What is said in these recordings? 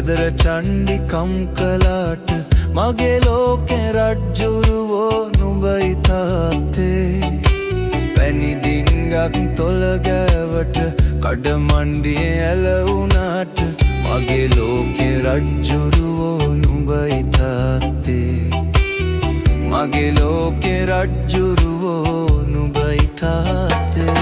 ගෙදර චණ්ඩිකම් කලාට මගේ ලෝකෙ රජ්ජුරුවෝ නුඹයි තාත්තේ පැණි ඩිංගක් තොල ගෑවට කඩමණ්ඩියේ ඇලවුණාට මගේ ලෝකෙ රජ්ජුරුවෝ නුඹයි තාත්තේ මගේ ලෝකෙ රජ්ජුරුවෝ නුඹයි තාත්තේ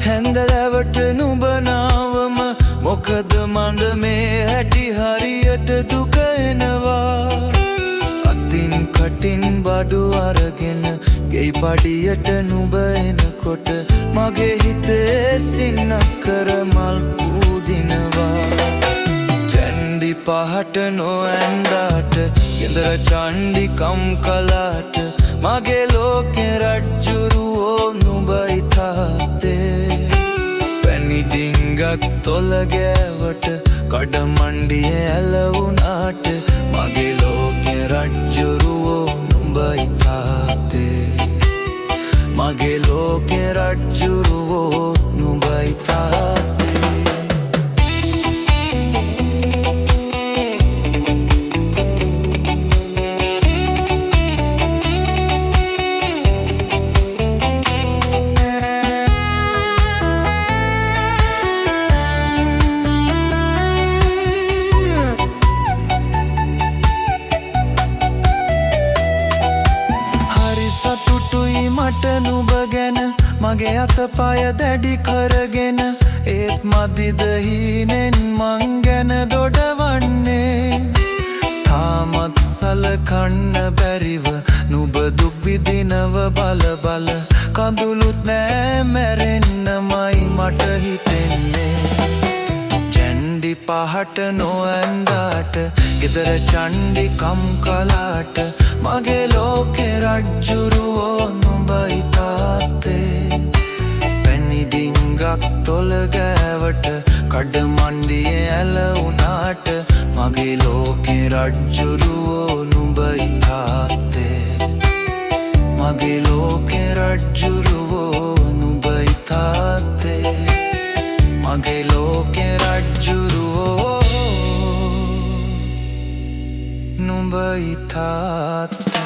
හැන්දලවට නුඹනාවම මොකද මන්ද මේ හැටි හරියට දුක එනවා අතින් කටින් බඩු අරගෙන ගෙයි පඩියට නුඹ එනකොට මගේ හිතේ සින්නක් කර මල් පූදිනවා චණ්ඩි පහට නොඇන්දාට ගෙදර චණ්ඩිකම් කලාට මගේ ලෝකෙ රජ්ජුරුවෝ නුඹයි තාත්තේ පැණි ඩිංගක් තොල ගෑවට කඩමණ්ඩියේ ඇලවුණාට මගේ ලෝකෙ රජ්ජුරුවෝ නුඹයි තාත්තේ මගේ ලෝකෙ රජ්ජුරුවෝ නුඹයි තාත්තේ සතුටුයි මට නුඹ ගැන මගේ අතපය දැඩි කරගෙන ඒත් මදිද හීනෙන් මං ගැන දොඩවන්නේ තාමත් සලකන්න බැරිව නුඹ දුක් විඳිනව බල බල කඳුළුත් නෑ මැරෙන්නමයි මට හිතෙන්නේ චණ්ඩි පහට නොඇන්දාට ගෙදර චණ්ඩිකම් කලාට මගේ ලෝකෙ රජ්ජුරුවෝ නුඹයි තාත්තේ පැණි ඩිංගක් තොල ගෑවට කඩමණ්ඩියේ ඇලවුණාට මගේ ලෝකෙ රජ්ජුරුවෝ නුඹයි තාත්තේ මගේ ලෝකෙ රජ්ජුරුවෝ නුඹයි තාත්තේ මගේ ලෝකෙ රජ්ජුරුවෝ නුඹයි තාත්තේ